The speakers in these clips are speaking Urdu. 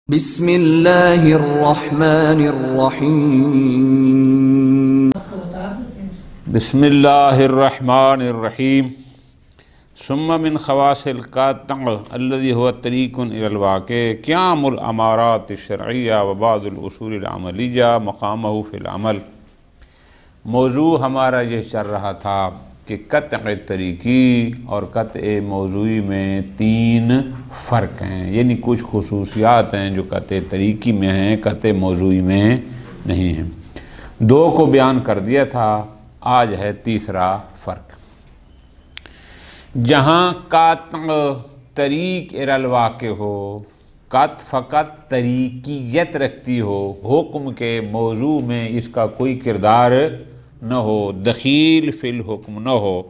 بسم اللہ الرحمن الرحیم بسم اللہ الرحمن الرحیم ثم من خواص القاطع الذي هو طریق الى الواقع قیام الامارات الشرعیہ و بعض الاصول العملیہ مقامہ فی العمل۔ موضوع ہمارا یہ چل رہا تھا کہ قطع طریقی اور قطع موضوعی میں تین فرق ہیں، یعنی کچھ خصوصیات ہیں جو قطع طریقی میں ہیں، قطع موضوعی میں نہیں ہیں۔ دو کو بیان کر دیا تھا، آج ہے تیسرا فرق۔ جہاں قطع طریق الی الواقع ہو، قطع فقط طریقیت رکھتی ہو، حکم کے موضوع میں اس کا کوئی کردار نہ ہو، دخیل فی الحکم نہ ہو،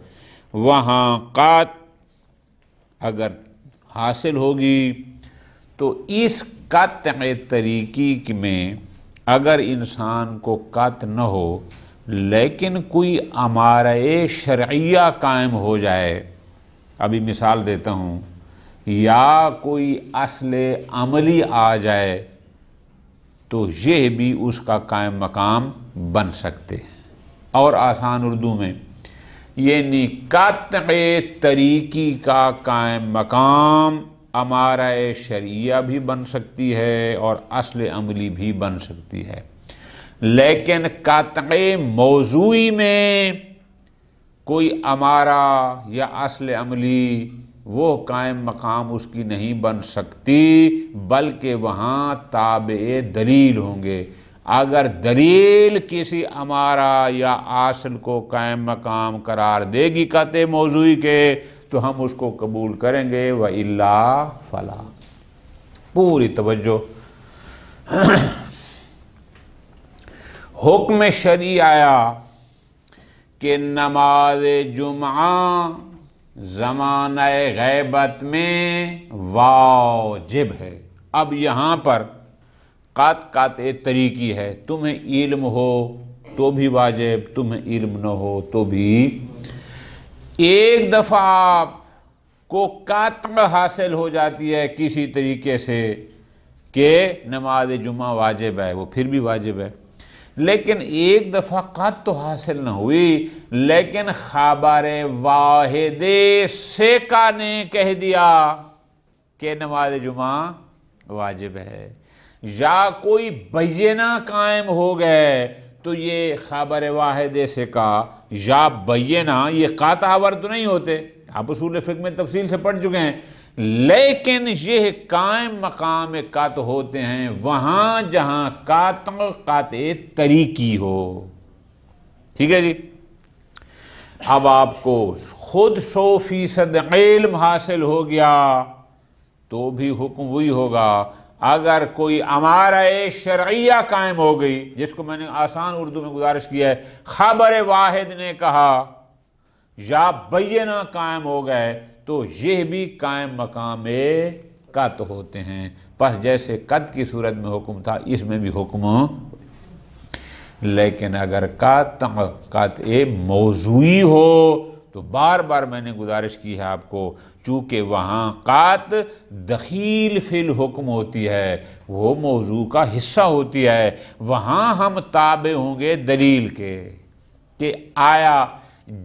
وہاں قطع اگر حاصل ہوگی تو اس قطع طریقی میں اگر انسان کو قطع نہ ہو لیکن کوئی امارہ شرعیہ قائم ہو جائے، ابھی مثال دیتا ہوں، یا کوئی اصل عملی آ جائے تو یہ بھی اس کا قائم مقام بن سکتے ہیں۔ اور آسان اردو میں یعنی قطع طریقی کا قائم مقام امارہ شرعیہ بھی بن سکتی ہے اور اصل عملی بھی بن سکتی ہے، لیکن قطع موضوعی میں کوئی امارہ یا اصل عملی وہ قائم مقام اس کی نہیں بن سکتی، بلکہ وہاں تابع دلیل ہوں گے۔ اگر دلیل کسی امارہ یا اصل کو قائم مقام قرار دے گی قطع موضوعی کے تو ہم اس کو قبول کریں گے، وَإِلَّا فَلَا۔ پوری توجہ۔ حکم شرعی آیا کہ نماز جمعہ زمانہ غیبت میں واجب ہے۔ اب یہاں پر قطع طریقی ہے، تمہیں علم ہو تو بھی واجب، تمہیں علم نہ ہو تو بھی۔ ایک دفعہ آپ کو قطع حاصل ہو جاتی ہے کسی طریقے سے کہ نماز جمعہ واجب ہے، وہ پھر بھی واجب ہے، لیکن ایک دفعہ قطع تو حاصل نہ ہوئی لیکن خبر واحد ثقہ نے کہہ دیا کہ نماز جمعہ واجب ہے، یا کوئی بینہ قائم ہو گئے تو یہ خبر واحد ثقہ یا بینہ یہ قاطع ور تو نہیں ہوتے، آپ اصول فقہ میں تفصیل سے پڑھ چکے ہیں، لیکن یہ قائم مقام قطع ہوتے ہیں وہاں جہاں قطع طریقی ہو۔ ٹھیک ہے جی؟ اب آپ کو خود 100% علم حاصل ہو گیا تو بھی حکم وہی ہوگا۔ اگر کوئی امارہ شرعیہ قائم ہو گئی، جس کو میں نے آسان اردو میں گزارش کیا ہے، خبر واحد نے کہا یا بینہ قائم ہو گئے تو یہ بھی قائم مقام قطع ہوتے ہیں۔ پس جیسے قطع کی صورت میں حکم تھا اس میں بھی حکم، لیکن اگر قطع موضوعی ہو تو بار بار میں نے گزارش کی ہے آپ کو، چونکہ وہاں قطع دخیل فی الحکم ہوتی ہے، وہ موضوع کا حصہ ہوتی ہے، وہاں ہم تابع ہوں گے دلیل کے کہ آیا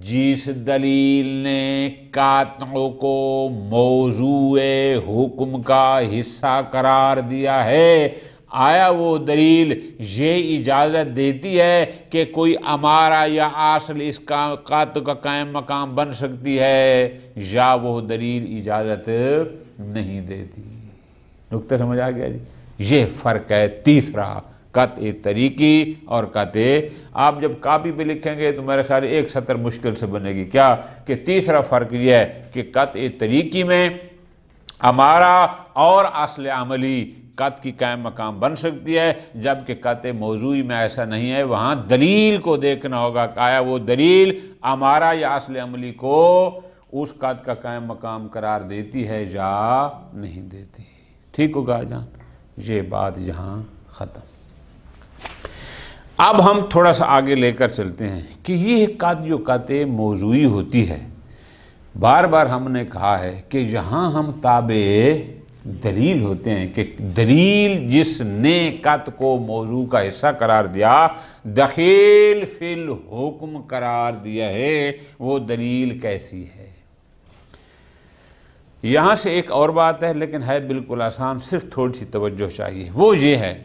جس دلیل نے قطع کو موضوع حکم کا حصہ قرار دیا ہے، آیا وہ دلیل یہ اجازت دیتی ہے کہ کوئی امارہ یا اصل اس کا قطع کا قائم مقام بن سکتی ہے، یا وہ دلیل اجازت نہیں دیتی؟ نکتہ سمجھ آ گیا جی؟ یہ فرق ہے تیسرا، قطع طریقی اور قطع۔ آپ جب کاپی پہ لکھیں گے تو میرے خیال ایک سطر مشکل سے بنے گی، کیا کہ تیسرا فرق یہ ہے کہ قطع طریقی میں امارہ اور اصل عملی قطع کی قائم مقام بن سکتی ہے، جبکہ قطع موضوعی میں ایسا نہیں ہے، وہاں دلیل کو دیکھنا ہوگا کہ آیا وہ دلیل امارہ یا اصل عملی کو اس قطع کا قائم مقام قرار دیتی ہے یا نہیں دیتی۔ ٹھیک ہوگا جان؟ یہ بات یہاں ختم۔ اب ہم تھوڑا سا آگے لے کر چلتے ہیں کہ یہ قطع جو قطع موضوعی ہوتی ہے، بار بار ہم نے کہا ہے کہ یہاں ہم تابع دلیل ہوتے ہیں کہ دلیل جس نے قط کو موضوع کا حصہ قرار دیا، دخیل فی الحکم قرار دیا ہے، وہ دلیل کیسی ہے؟ یہاں سے ایک اور بات ہے لیکن ہے بالکل آسان، صرف تھوڑی سی توجہ چاہیے، وہ یہ ہے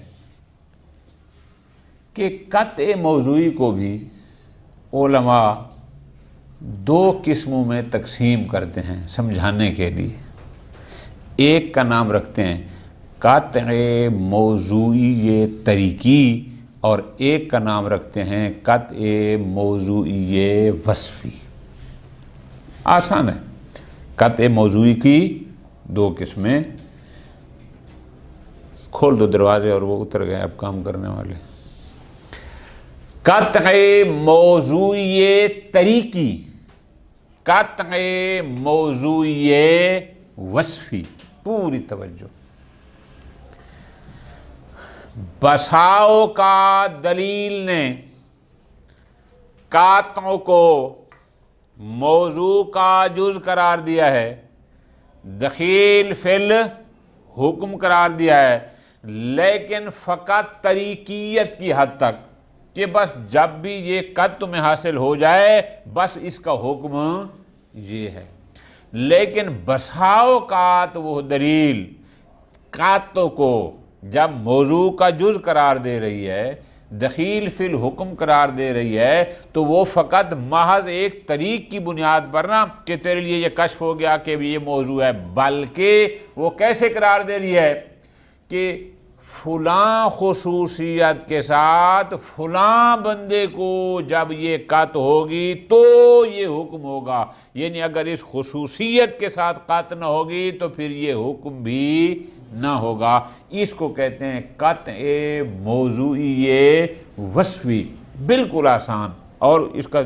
کہ قطع موضوعی کو بھی علماء دو قسموں میں تقسیم کرتے ہیں سمجھانے کے لیے۔ ایک کا نام رکھتے ہیں قطع موضوعی طریقی اور ایک کا نام رکھتے ہیں قطع موضوعی وصفی۔ آسان ہے، قطع موضوعی کی دو قسمیں، کھول دو دروازے اور وہ اتر گئے اب کام کرنے والے۔ قطع موضوعی طریقی، قطع موضوعی وصفی۔ پوری توجہ، بساؤ کا دلیل نے قطع کو موضوع کا جز قرار دیا ہے، دخیل فی الحکم قرار دیا ہے، لیکن فقط طریقیت کی حد تک کہ بس جب بھی یہ قط تمہیں حاصل ہو جائے بس اس کا حکم یہ ہے۔ لیکن بسا اوقات وہ دلیل قط کو جب موضوع کا جز قرار دے رہی ہے، دخیل فی الحکم قرار دے رہی ہے، تو وہ فقط محض ایک طریق کی بنیاد پر نہ کہ تیرے لیے یہ کشف ہو گیا کہ یہ موضوع ہے، بلکہ وہ کیسے قرار دے رہی ہے کہ فلاں خصوصیت کے ساتھ فلاں بندے کو جب یہ قط ہوگی تو یہ حکم ہوگا، یعنی اگر اس خصوصیت کے ساتھ قط نہ ہوگی تو پھر یہ حکم بھی نہ ہوگا۔ اس کو کہتے ہیں قطع موضوعی وصفی۔ بالکل آسان، اور اس کا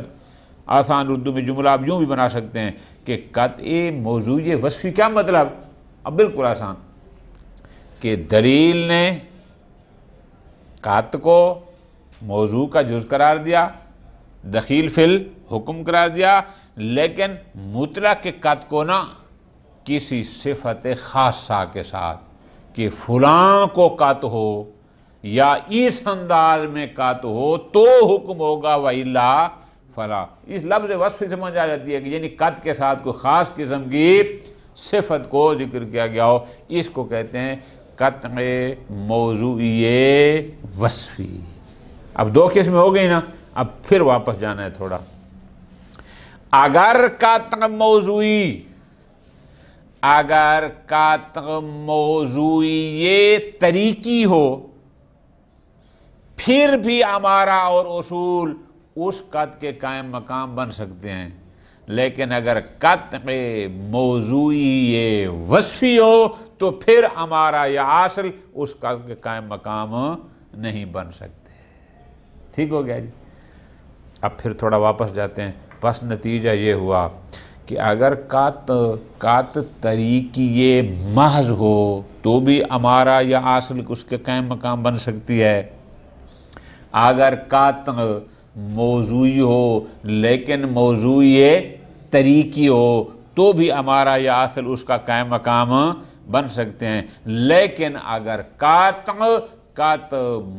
آسان اردو میں جملہ آپ یوں بھی بنا سکتے ہیں کہ قطع موضوعی وصفی کیا مطلب؟ اب بالکل آسان کہ دلیل نے قط کو موضوع کا جز قرار دیا، دخیل فی الحکم قرار دیا، لیکن مطلق قط کو نہ کسی صفت خاصہ کے ساتھ کہ فلاں کو قط ہو یا اس انداز میں قط ہو تو حکم ہوگا وَإِلَّا فَلَا۔ اس لفظ وصف سمجھ آ جاتی ہے کہ یعنی قط کے ساتھ کوئی خاص قسم کی صفت کو ذکر کیا گیا ہو، اس کو کہتے ہیں قطع موضوعی وصفی۔ اب دو قسم ہو گئی نا، اب پھر واپس جانا ہے تھوڑا۔ اگر قطع موضوعی طریقی ہو پھر بھی امارہ اور اصول اس قط کے قائم مقام بن سکتے ہیں، لیکن اگر قطع موضوعی وصفی ہو تو پھر امارہ یا اصل اس قط کے قائم مقام نہیں بن سکتے۔ ٹھیک ہو گیا جی؟ اب پھر تھوڑا واپس جاتے ہیں۔ بس نتیجہ یہ ہوا کہ اگر قط طریقی محض ہو تو بھی امارہ یا اصل اس کے قائم مقام بن سکتی ہے، اگر قطع موضوعی ہو لیکن موضوعی طریقی ہو تو بھی امارہ یا اصل اس کا قائم مقام بن سکتے ہیں، لیکن اگر قطع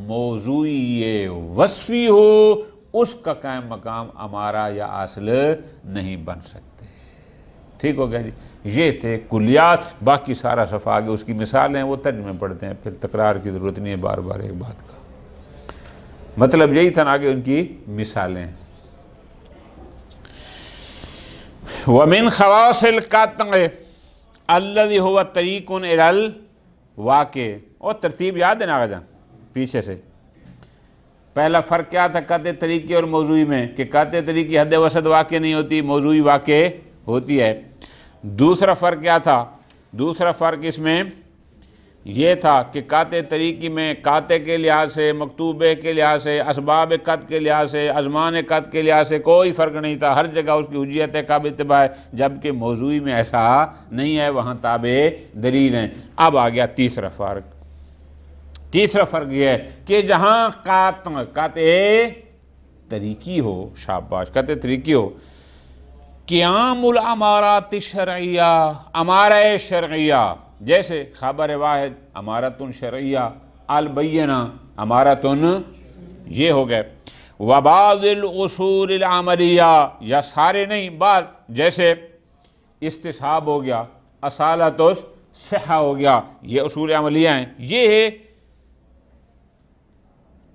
موضوعی وصفی ہو اس کا قائم مقام امارہ یا اصل نہیں بن سکتے۔ ٹھیک ہو گیا جی؟ یہ تھے کلیات، باقی سارا صفحہ آگے اس کی مثالیں وہ ترجمے پڑھتے ہیں، پھر تکرار کی ضرورت نہیں ہے بار بار ایک بات کا، مطلب یہی تھا آگے ان کی مثالیں۔ وَمِنْ خَوَاصِ الْقَطْعِ الَّذِي هُوَ طَرِيقٌ إِلَى الْوَاقِعِ۔ اور ترتیب یاد ہے نا آگے پیچھے سے؟ پہلا فرق کیا تھا قطع طریقی اور موضوعی میں کہ قطع طریقی حد وسط واقع نہیں ہوتی، موضوعی واقع ہوتی ہے۔ دوسرا فرق کیا تھا؟ دوسرا فرق اس میں یہ تھا کہ قطع طریقی میں قاطع کے لحاظ سے، مکتوبے کے لحاظ سے، اسباب قط کے لحاظ سے، ازمان قط کے لحاظ سے کوئی فرق نہیں تھا، ہر جگہ اس کی حجیت ہے، قابل اتباع ہے، جبکہ موضوعی میں ایسا نہیں ہے، وہاں تابع دلیل ہیں۔ اب آ گیا تیسرا فرق۔ تیسرا فرق یہ ہے کہ جہاں قطع طریقی ہو، شاباش، قطع طریقی ہو، قیام الامارات الشرعیہ، امارہ شرعیہ جیسے خبر واحد امارتن شرعیہ، البینہ امارتن، یہ ہو گئے. وبعض الاصول العملیہ، یا سارے نہیں بعض، جیسے استصحاب ہو گیا، اصالت الصحہ ہو گیا، یہ اصول عملیہ ہیں. یہ ہے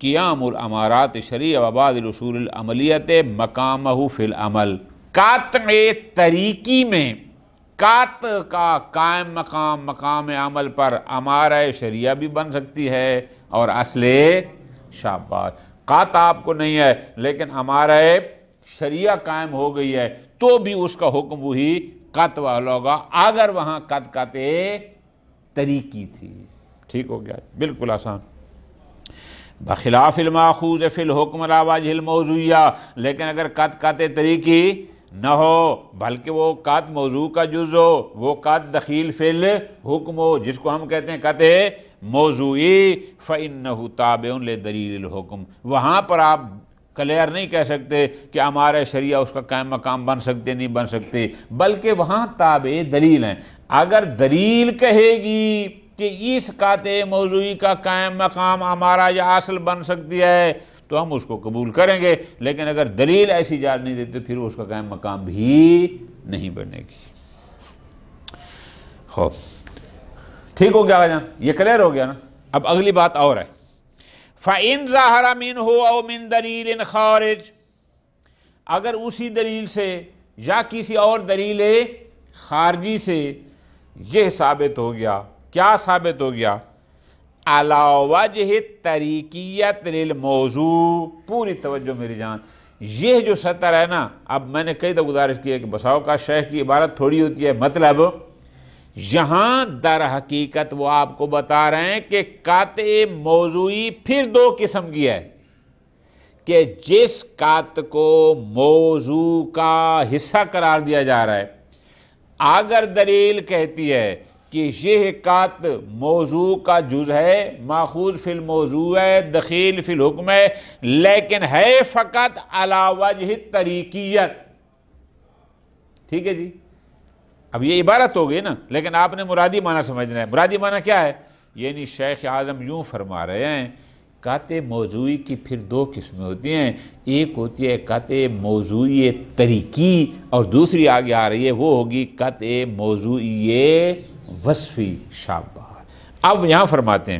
قیام الامارات شرعیہ وبعض الاصول العملیت مقامہ فی العمل. قطع طریقی میں قطع کا قائم مقام عمل پر امارہ شریعہ بھی بن سکتی ہے اور اصل شاباش. قطع آپ کو نہیں ہے لیکن امارہ شریعہ قائم ہو گئی ہے تو بھی اس کا حکم وہی قطع والا ہوگا اگر وہاں قطع طریقی تھی. ٹھیک ہو گیا، بالکل آسان. بخلاف الماخوذ فی الحکم علی وجہ الموضوعیہ، لیکن اگر قطع طریقی نہ ہو بلکہ وہ قطع موضوع کا جز ہو، وہ قطع دخیل فی الحکم ہو، جس کو ہم کہتے ہیں قطع موضوعی، فإنہ تابع لدلیل الحکم. وہاں پر آپ کلیئر نہیں کہہ سکتے کہ ہمارے شریعہ اس کا قائم مقام بن سکتے نہیں بن سکتے، بلکہ وہاں تابع دلیل ہیں. اگر دلیل کہے گی کہ اس قطع موضوعی کا قائم مقام ہمارا یا اصل بن سکتی ہے تو ہم اس کو قبول کریں گے، لیکن اگر دلیل ایسی اجازت نہیں دیتے پھر اس کا قائم مقام بھی نہیں بنے گی. خوب ٹھیک ہو گیا جان، یہ کلیئر ہو گیا نا. اب اگلی بات اور ہے، فَإِن ظَهَرَ مِنْهُ أَوْ مِنْ دَلِيلٍ خَارِج، اگر اسی دلیل سے یا کسی اور دلیل خارجی سے یہ ثابت ہو گیا، کیا ثابت ہو گیا؟ عَلَى وَجْهِ الطَّرِيقِيَّةِ لِلْمَوْضُوع. پوری توجہ میری جان، یہ جو سطر ہے نا، اب میں نے کئی دفعہ گزارش کی ہے کہ بساؤ کا شیخ کی عبارت تھوڑی ہوتی ہے، مطلب یہاں در حقیقت وہ آپ کو بتا رہے ہیں کہ قطع موضوعی پھر دو قسم کی ہے، کہ جس قطع کو موضوع کا حصہ قرار دیا جا رہا ہے، اگر دلیل کہتی ہے کہ یہ قطع موضوع کا جز ہے، ماخوذ فی الموضوع ہے، دخیل فی الحکم ہے، لیکن ہے فقط علی وجہ طریقیت. ٹھیک ہے جی، اب یہ عبارت ہو گئی نا، لیکن آپ نے مرادی معنی سمجھنا ہے. مرادی معنی کیا ہے؟ یعنی شیخ اعظم یوں فرما رہے ہیں قطع موضوعی کی پھر دو قسمیں ہوتی ہیں، ایک ہوتی ہے قطع موضوعی طریقی اور دوسری آگے آ رہی ہے وہ ہوگی قطع موضوعی وصفی. شاباش. اب یہاں فرماتے ہیں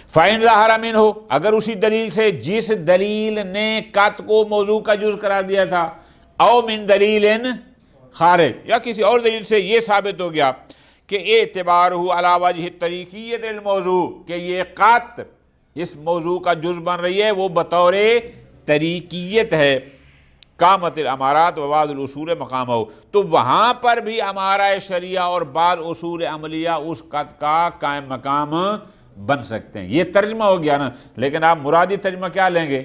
فَإِن ظَهَرَ مِنْهُ، اگر اسی دلیل سے جس دلیل نے قطع کو موضوع کا جز قرار دیا تھا، او من دلیل خارج، یا کسی اور دلیل سے یہ ثابت ہو گیا کہ اعتبارہ علی وجہ طریقیت الموضوع، کہ یہ قطع اس موضوع کا جز بن رہی ہے وہ بطور طریقیت ہے، قامت الامارات و بعض الاصول مقامہ، تو وہاں پر بھی امارہ شریعہ اور بعض اصول عملیہ اس قطع کا قائم مقام بن سکتے ہیں. یہ ترجمہ ہو گیا نا، لیکن آپ مرادی ترجمہ کیا لیں گے؟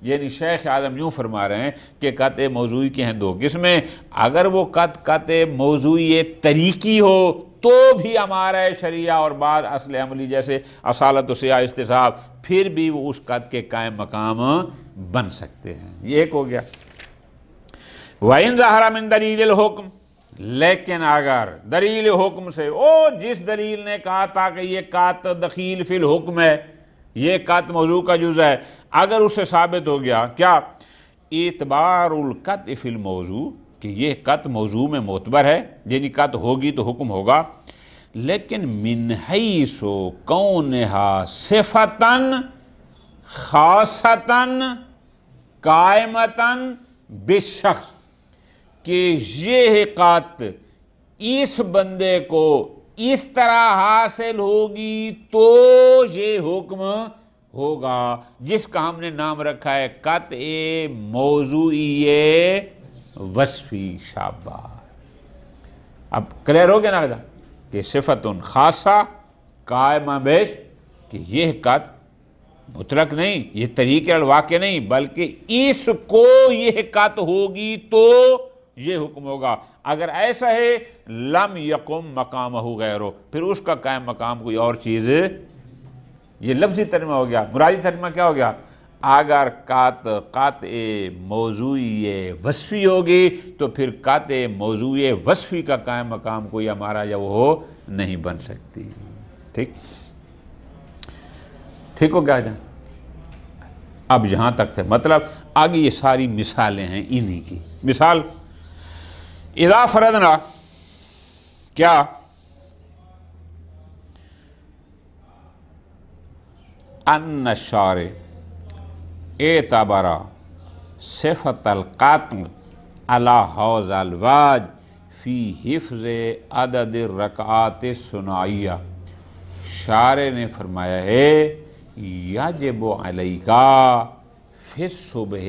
یعنی شیخ عالم یوں فرما رہے ہیں کہ قطع موضوعی کی ہیں دو قسمیں، اگر وہ قطع موضوعی طریقی ہو تو بھی ہمارا شریعہ اور بعض اصل عملی جیسے اصالت و صحہ استصحاب پھر بھی وہ اس قطع کے قائم مقام بن سکتے ہیں. یہ ایک ہو گیا. وَإِن ظَهَرَ مِن دَلِيلِ الْحُكْمِ، لیکن اگر دلیل حکم سے، جس دلیل نے کہا تھا کہ یہ قطع دخیل فی الحکم ہے، یہ قطع موضوع کا جز ہے، اگر اس سے ثابت ہو گیا کیا؟ اعتبار القطع فی الموضوع، کہ یہ قطع موضوع میں معتبر ہے، یعنی قطع ہوگی تو حکم ہوگا، لیکن من حیث کونہا صفتاً خاصتاً قائمتاً بالشخص، کہ یہ قطع اس بندے کو اس طرح حاصل ہوگی تو یہ حکم ہوگا، جس کا ہم نے نام رکھا ہے قطع موضوعی وصفی. شاباش. اب کلیئر ہو گیا نا کہ صفت خاصہ قائمہ بیش، کہ یہ قطع مطلق نہیں، یہ طریقے الواقع نہیں، بلکہ اس کو یہ قطع ہوگی تو یہ حکم ہوگا. اگر ایسا ہے لم یقم مقامہ غیرہ، پھر اس کا قائم مقام کوئی اور چیز. یہ لفظی ترجمہ ہو گیا. مرادی ترجمہ کیا ہو گیا؟ اگر قاطع موضوعی وصفی ہوگی تو پھر قاطع موضوعی وصفی کا قائم مقام کوئی ہمارا یا وہ نہیں بن سکتی. ٹھیک ہو گیا جان؟ اب یہاں تک تھے، مطلب آگے یہ ساری مثالیں ہیں انہی کی. مثال اذا فرضنا، کیا ان الشارع اعتبر صفت القطع على هذا الوجه فی حفظ عدد الرکعات الثنائیہ. شارع نے فرمایا ہے یجب علیکا فی الصبح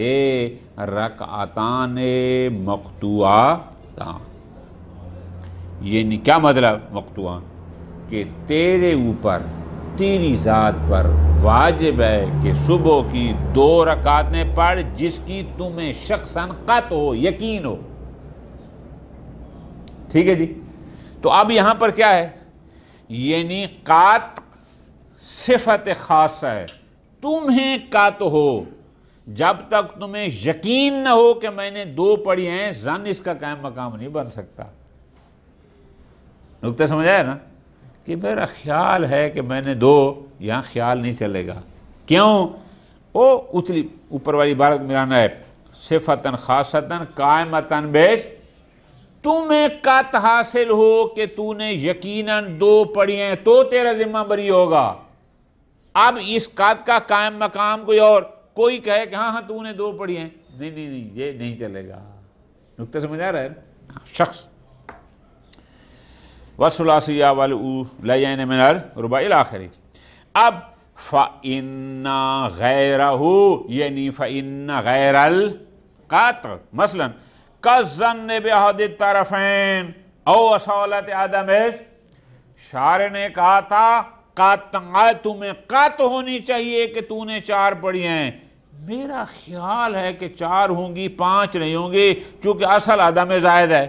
رکعتان مقطوعتان. یعنی کیا مطلب مقطوعان؟ کہ تیرے اوپر، تیری ذات پر واجب ہے کہ صبح کی 2 رکعتیں پڑھ جس کی تمہیں شخصاً قطع ہو، یقین ہو. ٹھیک ہے جی؟ تو اب یہاں پر کیا ہے؟ یعنی قطع صفت خاصہ ہے، تمہیں قطع ہو. جب تک تمہیں یقین نہ ہو کہ میں نے 2 پڑھی ہیں، ظن اس کا قائم مقام نہیں بن سکتا. نکتہ سمجھ آیا نا؟ کہ میرا خیال ہے کہ میں نے 2، یہاں خیال نہیں چلے گا. کیوں؟ او اتلی اوپر والی عبارت ملانا ہے، صفتاً خاصتاً قائمتاً بیش. تمہیں قطع حاصل ہو کہ تو نے یقیناً 2 پڑھی ہیں تو تیرا ذمہ بری ہوگا. اب اس قطع کا قائم مقام کوئی اور، کوئی کہے کہ ہاں تو نے 2 پڑھی ہیں، نہیں یہ نہیں چلے گا. نکتہ سمجھ آ رہا ہے؟ شخص والثلاثیہ والأولیین من الرباع الآخری. اب فَإِنَّ غَيْرَهُ یعنی فَإِنَّ غَيْرَ القطع مثلا كالظن بأحد الطرفین او اصالت عدم. شارع نے کہا تھا قطع تمہیں قطع ہونی چاہیے کہ تو نے 4 پڑھی ہیں، میرا خیال ہے کہ 4 ہوں گی، 5 نہیں ہوں گی چونکہ اصل عدم زائد ہے.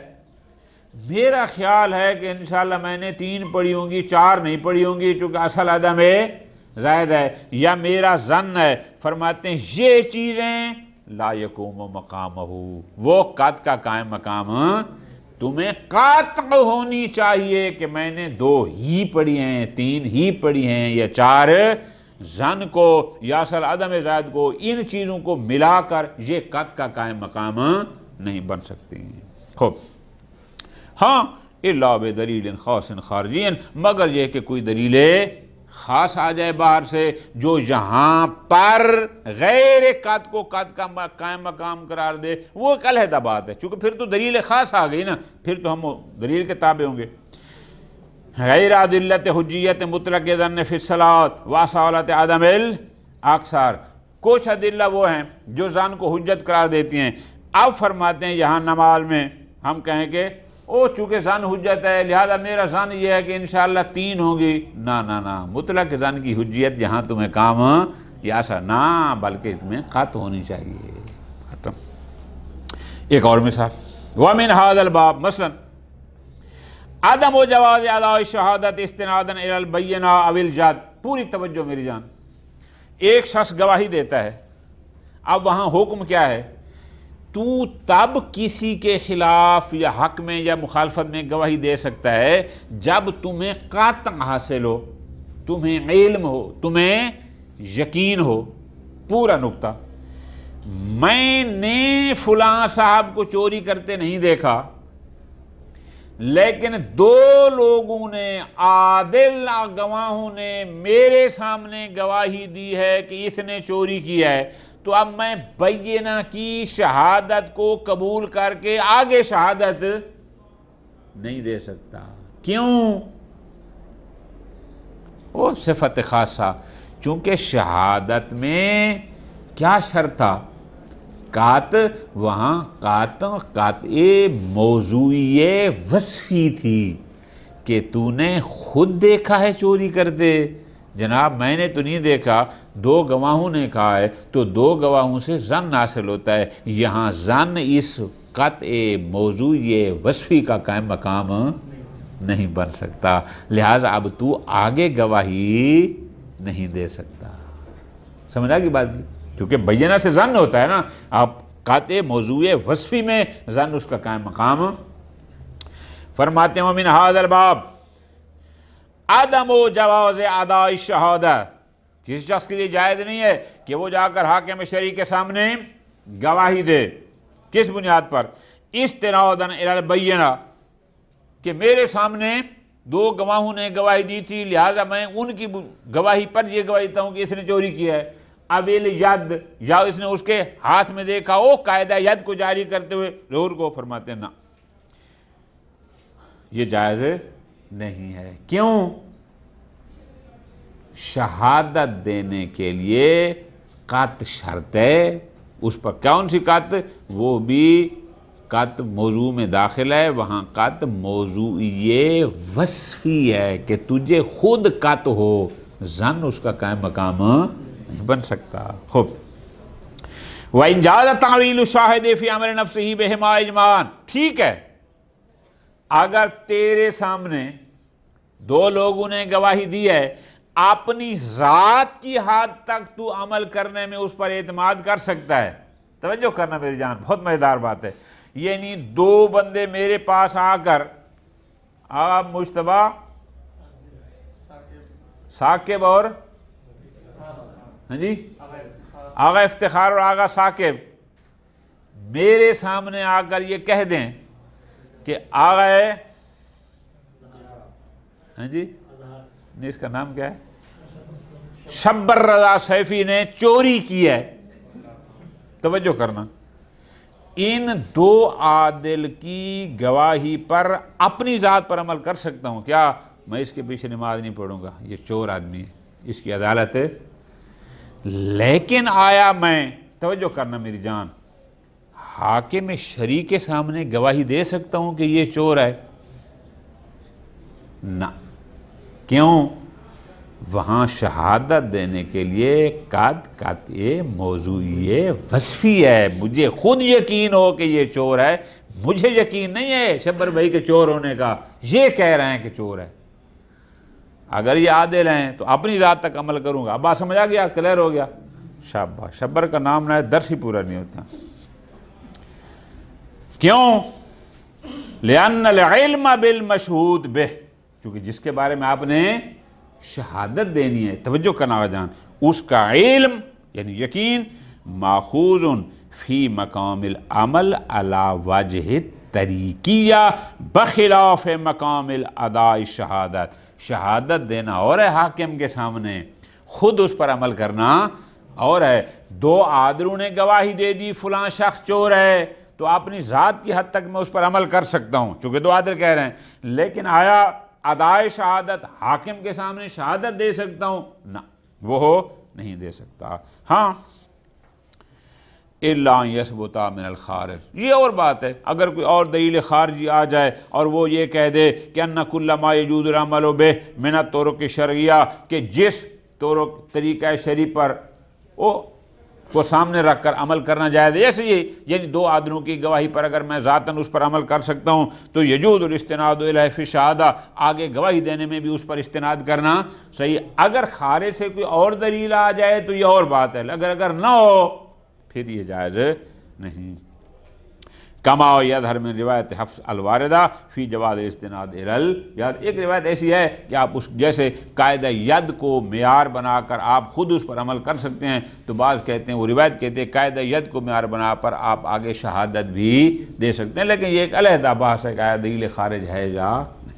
میرا خیال ہے کہ انشاءاللہ میں نے 3 پڑھی ہوں گی، 4 نہیں پڑھی ہوں گی چونکہ اصل عدم زائد ہے، یا میرا ظن ہے. فرماتے ہیں یہ چیزیں لا یقوم مقامہ، وہ قطع کا قائم مقام تمہیں قطع ہونی چاہیے کہ میں نے 2 ہی پڑھی ہیں، 3 ہی پڑھی ہیں یا 4. ظن کو یا اصل عدم زائد کو، ان چیزوں کو ملا کر یہ قطع کا قائم مقام نہیں بن سکتی. خوب، ہاں الا بدلیل خاص خارجی، مگر یہ کہ کوئی دلیل خاص آ جائے باہر سے جو یہاں پر غیر قطع کو قطع کا قائم مقام قرار دے، وہ ایک علیحدہ بات ہے. چونکہ پھر تو دلیل خاص آ گئی نا، پھر تو ہم دلیل کے تابع ہوں گے. غیر عدلت حجیت مطلق ظن فی الصلاۃ واصالت عدم الاکثر. کچھ ادلہ وہ ہیں جو ظن کو حجت قرار دیتی ہیں. اب فرماتے ہیں یہاں نماز میں ہم کہیں کہ چونکہ ظن حجت ہے لہذا میرا ظن یہ ہے کہ انشاءاللہ 3 ہوں گی. نہ مطلق ظن کی حجیت یہاں تمہیں کام یا ایسا نہ، بلکہ تمہیں قطع ہونی چاہیے. ختم. ایک اور مثال وَمِنْ هَذَا الْبَابِ مثلا عدم و جواز اداء شہادت استنادا الی البینہ او الجد. پوری توجہ میری جان. ایک شخص گواہی دیتا ہے، اب وہاں حکم کیا ہے؟ تو تب کسی کے خلاف یا حق میں یا مخالفت میں گواہی دے سکتا ہے جب تمہیں قطع حاصل ہو، تمہیں علم ہو، تمہیں یقین ہو. پورا نکتہ، میں نے فلاں صاحب کو چوری کرتے نہیں دیکھا، لیکن 2 لوگوں نے، عادل گواہوں نے میرے سامنے گواہی دی ہے کہ اس نے چوری کیا ہے. تو اب میں بینہ کی شہادت کو قبول کر کے آگے شہادت نہیں دے سکتا. کیوں؟ وہ صفت خاصہ، چونکہ شہادت میں کیا شرط تھا؟ قطع. وہاں قطع موضوعی وصفی تھی کہ تو نے خود دیکھا ہے چوری کرتے. جناب میں نے تو نہیں دیکھا، 2 گواہوں نے کہا ہے تو 2 گواہوں سے ظن حاصل ہوتا ہے. یہاں ظن اس قطع موضوعی وصفی کا قائم مقام نہیں بن سکتا، لہٰذا اب تو آگے گواہی نہیں دے سکتا. سمجھا کی بات کی؟ کیونکہ بینہ سے ظن ہوتا ہے نا، آپ قاطع موضوع وصفی میں ظن اس کا قائم مقام۔ فرماتے ہیں ومن ھذا الباب عدم جواز اداء الشہادہ، کسی شخص کے لیے جائز نہیں ہے کہ وہ جا کر حاکم شرعی کے سامنے گواہی دے۔ کس بنیاد پر؟ استنادا الی البینہ، کہ میرے سامنے دو گواہوں نے گواہی دی تھی، لہٰذا میں ان کی گواہی پر یہ گواہی دیتا ہوں کہ اس نے چوری کیا ہے۔ اب ید، یا اس نے اس کے ہاتھ میں دیکھا وہ قاعدہ ید کو جاری کرتے ہوئے ظہور کو، فرماتے ہیں نا، یہ جائز نہیں ہے۔ کیوں؟ شہادت دینے کے لیے قط شرط ہے، اس پر کون سی قط؟ وہ بھی قط موضوع میں داخل ہے، وہاں قط موضوعی وصفی ہے کہ تجھے خود قط ہو، ظن اس کا قائم مقام نہیں بن سکتا۔ خوب، وَإِنْ جَازَ تَعْوِيلُ الشَّاهِدِ فِي أَمْرِ نَفْسِهِ بِهِمَا إِجْمَاعًا، ٹھیک ہے اگر تیرے سامنے دو لوگوں نے گواہی دی ہے، اپنی ذات کی حد تک تو عمل کرنے میں اس پر اعتماد کر سکتا ہے۔ توجہ کرنا میری جان، بہت مزیدار بات ہے۔ یعنی دو بندے میرے پاس آ کر، آپ مجتبیٰ، ثاقب اور جی آغا افتخار اور آغا ثاقب میرے سامنے آ کر یہ کہہ دیں کہ آغا جی نہیں، اس کا نام کیا ہے، شبر رضا سیفی نے چوری کی ہے۔ توجہ کرنا، ان دو عادل کی گواہی پر اپنی ذات پر عمل کر سکتا ہوں، کیا میں اس کے پیچھے نماز نہیں پڑھوں گا، یہ چور آدمی ہے، اس کی عدالت ہے۔ لیکن آیا میں، توجہ کرنا میری جان، حاکم شرعی کے سامنے گواہی دے سکتا ہوں کہ یہ چور ہے؟ نہ۔ کیوں؟ وہاں شہادت دینے کے لیے قطع موضوعی وصفی ہے، مجھے خود یقین ہو کہ یہ چور ہے، مجھے یقین نہیں ہے شبر بھائی کے چور ہونے کا، یہ کہہ رہے ہیں کہ چور ہے۔ اگر یہ عادل ہیں تو اپنی ذات تک عمل کروں گا۔ اب بات سمجھ آ گیا، کلیئر ہو گیا؟ شاباش، شبر کا نام نہ ہے، درس ہی پورا نہیں ہوتا۔ کیوں؟ لأن العلم بالمشہود بہ، چونکہ جس کے بارے میں آپ نے شہادت دینی ہے، توجہ کرنا جان، اس کا علم یعنی یقین ماخوذ فی مقام العمل علی وجہ طریقیہ بخلاف مقام الاداء شہادت۔ شہادت دینا اور ہے حاکم کے سامنے، خود اس پر عمل کرنا اور ہے۔ دو عادلوں نے گواہی دے دی فلاں شخص چور ہے، تو اپنی ذات کی حد تک میں اس پر عمل کر سکتا ہوں چونکہ دو عادل کہہ رہے ہیں، لیکن آیا ادائے شہادت حاکم کے سامنے شہادت دے سکتا ہوں؟ نہ، وہ نہیں دے سکتا۔ ہاں الا ان یثبت من الخارج، یہ اور بات ہے، اگر کوئی اور دلیل خارجی آ جائے اور وہ یہ کہہ دے کہ ان کل ما یجوز العمل بہ من الطرق الشرعیہ، کہ جس طریقہ شرعی پر وہ کو سامنے رکھ کر عمل کرنا جائز ہے، جیسے یہ یعنی دو عادلوں کی گواہی پر اگر میں ذاتاً اس پر عمل کر سکتا ہوں تو یجوز الاستناد الیہ فی الشہادہ، آگے گواہی دینے میں بھی اس پر استناد کرنا صحیح۔ اگر خارج سے کوئی اور دلیل آ جائے تو یہ اور بات ہے، اگر نہ ہو پھر یہ جائز نہیں۔ کما یظہر من روایت حفص الواردہ فی جواز الاستناد الی الیاد، ایک روایت ایسی ہے کہ آپ اس جیسے قاعدہ ید کو معیار بنا کر آپ خود اس پر عمل کر سکتے ہیں، تو بعض کہتے ہیں، وہ روایت کہتے ہیں قاعدہ ید کو معیار بنا کر آپ آگے شہادت بھی دے سکتے ہیں، لیکن یہ ایک علیحدہ بحث ہے کہ آیا دلیل خارج ہے یا نہیں۔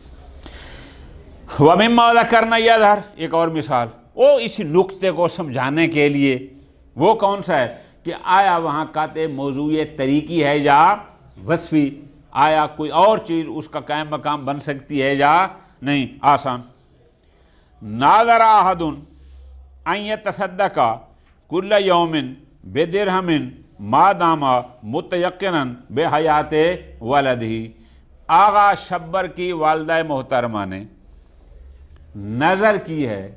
وَمِمَّا ذَكَرْنَا یظہر، ایک اور مثال، وہ اس نقطے کو سمجھانے کے لیے، وہ کون سا ہے کہ آیا وہاں قطع موضوع طریقی ہے یا وصفی، آیا کوئی اور چیز اس کا قائم مقام بن سکتی ہے یا نہیں؟ آسان، ناظر احد ان یتصدق کل یوم بدرہم ما دام متیقنا بحیات ولدہ، آغا شبر کی والدہ محترمہ نے نظر کی ہے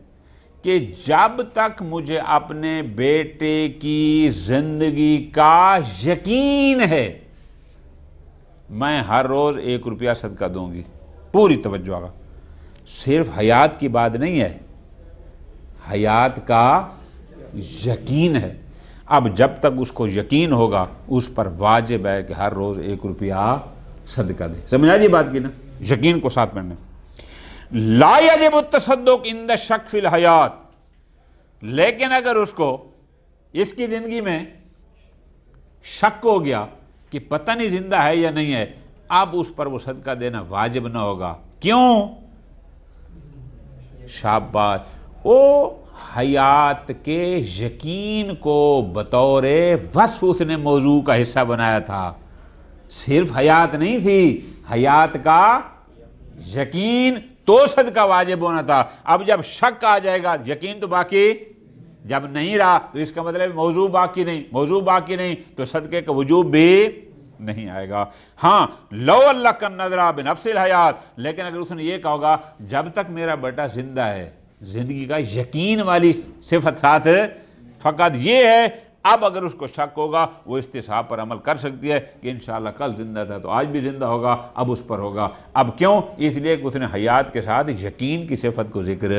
کہ جب تک مجھے اپنے بیٹے کی زندگی کا یقین ہے میں ہر روز 1 روپیہ صدقہ دوں گی۔ پوری توجہ آگا، صرف حیات کی بات نہیں ہے، حیات کا یقین ہے۔ اب جب تک اس کو یقین ہوگا اس پر واجب ہے کہ ہر روز 1 روپیہ صدقہ دے. سمجھا جی بات کی نا, یقین کو ساتھ پڑھنے. لا یجب التصدق عند الشک فی الحیات, لیکن اگر اس کو اس کی زندگی میں شک ہو گیا کہ پتہ نہیں زندہ ہے یا نہیں ہے, اب اس پر وہ صدقہ دینا واجب نہ ہوگا. کیوں؟ شاباش, وہ حیات کے یقین کو بطور وصف اس نے موضوع کا حصہ بنایا تھا. صرف حیات نہیں تھی, حیات کا یقین تو صدقہ واجب ہونا تھا. اب جب شک آ جائے گا, یقین تو باقی جب نہیں رہا, تو اس کا مطلب موضوع باقی نہیں, موضوع باقی نہیں تو صدقے کا وجوب بھی نہیں آئے گا. ہاں لو اللہ کا نظرہ بنفس الحیات, لیکن اگر اس نے یہ کہا ہوگا جب تک میرا بیٹا زندہ ہے, زندگی کا یقین والی صفت ساتھ فقط یہ ہے, اب اگر اس کو شک ہوگا وہ استصحاب پر عمل کر سکتی ہے کہ انشاءاللہ کل زندہ تھا تو آج بھی زندہ ہوگا, اب اس پر ہوگا. اب کیوں؟ اس لیے کہ اس نے حیات کے ساتھ یقین کی صفت کو ذکر.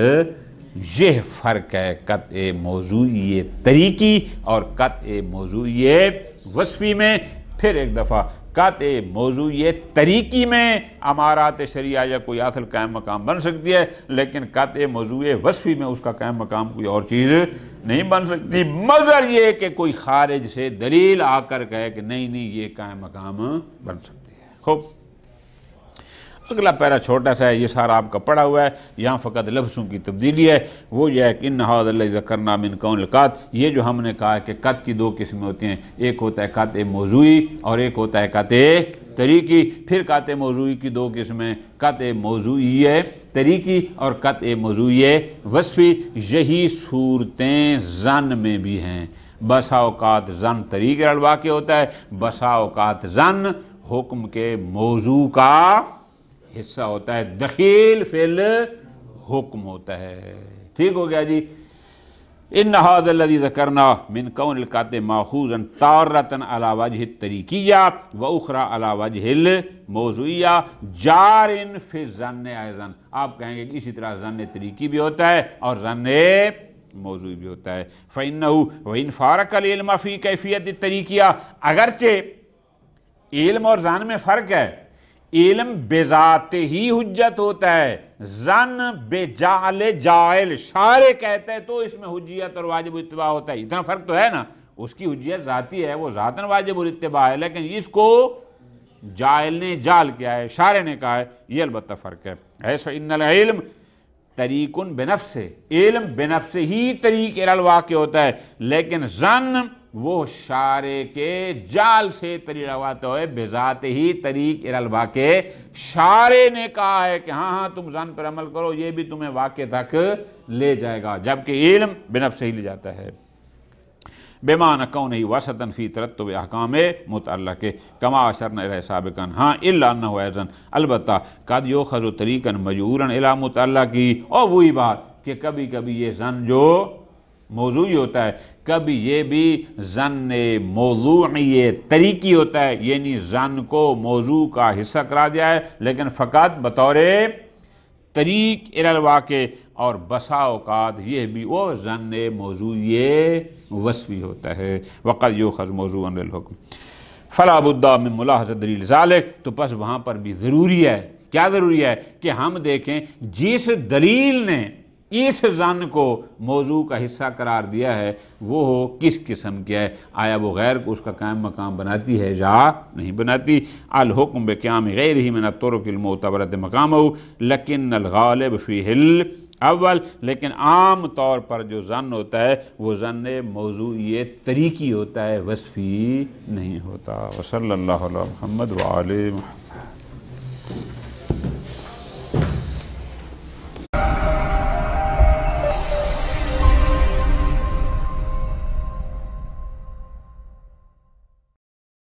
یہ فرق ہے قطع موضوعی طریقی اور قطع موضوعی وصفی میں. پھر ایک دفعہ قطع موضوعی طریقی میں امارات شریعہ یا کوئی اصل قائم مقام بن سکتی ہے, لیکن قطع موضوعی وصفی میں اس کا قائم مقام کوئی اور چیز نہیں بن سکتی, مگر یہ کہ کوئی خارج سے دلیل آ کر کہے کہ نہیں یہ قائم مقام بن سکتی ہے. خوب, اگلا پیرا چھوٹا سا ہے, یہ سارا آپ کا پڑھا ہوا ہے, یہاں فقط لفظوں کی تبدیلی ہے. وہ یہ ہے کہ ان ھذا الذی ذکرنا من کون القط, یہ جو ہم نے کہا ہے کہ قط کی 2 قسمیں ہوتی ہیں, ایک ہوتا ہے قطع موضوعی اور ایک ہوتا ہے قطع طریقی. پھر قطع موضوعی کی 2 قسمیں, قطع موضوعی طریقی اور قطع موضوعی وصفی. یہی صورتیں ظن میں بھی ہیں. بسا اوقات ظن طریق الواقع ہوتا ہے, بسا اوقات ظن حکم کے موضوع کا حصہ ہوتا ہے, دخیل فی الحکم ہوتا ہے. ٹھیک ہو گیا جی. ان ھذا الذی ذکرنا من کون القطع ماخوذا تارۃ علی وجہ الطریقیہ واخری علی وجہ الموضوعیہ جار فی الظن ایضا. آپ کہیں گے کہ اسی طرح ظن طریقی بھی ہوتا ہے اور ظن موضوعی بھی ہوتا ہے. فإنہ وإن فارق العلم فی کیفیت الطریقیہ, اگرچہ علم اور ظن میں فرق ہے, علم بذات ہی حجت ہوتا ہے, ظن بجعل جائل شارع کہتا ہے تو اس میں حجیت اور واجب اتباع ہوتا ہے. اتنا فرق تو ہے نا, اس کی حجیت ذاتی ہے, وہ ذاتاً واجب الاتباع ہے, لیکن اس کو جائل نے جعل کیا ہے, شارع نے کہا ہے, یہ البتہ فرق ہے. ایسا ان العلم طریق بنفس, علم بنفس ہی طریق الواقع ہوتا ہے, لیکن ظن وہ شارع کے جال سے طریق لگاتا ہے, بذات ہی طریق الواقع. شارع نے کہا ہے کہ ہاں تم ظن پر عمل کرو, یہ بھی تمہیں واقع تک لے جائے گا, جبکہ علم بنفس ہی لے جاتا ہے. بمعنی کونہ وسطا فی ترتب احکام متعلقہ کما اشرنا الیہ سابقا. ہاں الا انہ ایضا, البتہ قد یؤخذ طریقا مجعورا الی متعلقہ. اور وہی بات کہ کبھی کبھی یہ ظن جو موضوعی ہوتا ہے, کبھی یہ بھی ظن موضوعی طریقی ہوتا ہے, یعنی ظن کو موضوع کا حصہ کرا دیا ہے لیکن فقط بطور طریق الواقع. اور بسا اوقات یہ بھی وہ ظن موضوعی وصفی ہوتا ہے. وقد یؤخذ موضوعا للحکم فلا بد من ملاحظہ دلیل ذالک. تو پس وہاں پر بھی ضروری ہے, کیا ضروری ہے کہ ہم دیکھیں جس دلیل نے اس ظن کو موضوع کا حصہ قرار دیا ہے وہ کس قسم کیا ہے, آیا وہ غیر کو اس کا قائم مقام بناتی ہے یا نہیں بناتی. الحکم بقیام غیرہ من الطرق المعتبرۃ مقامہ لیکن الغالب فیہ الاول. لیکن عام طور پر جو ظن ہوتا ہے وہ ظن موضوعی طریقی ہوتا ہے, وصفی نہیں ہوتا. وصلی اللہ علی محمد وآلہ محمد.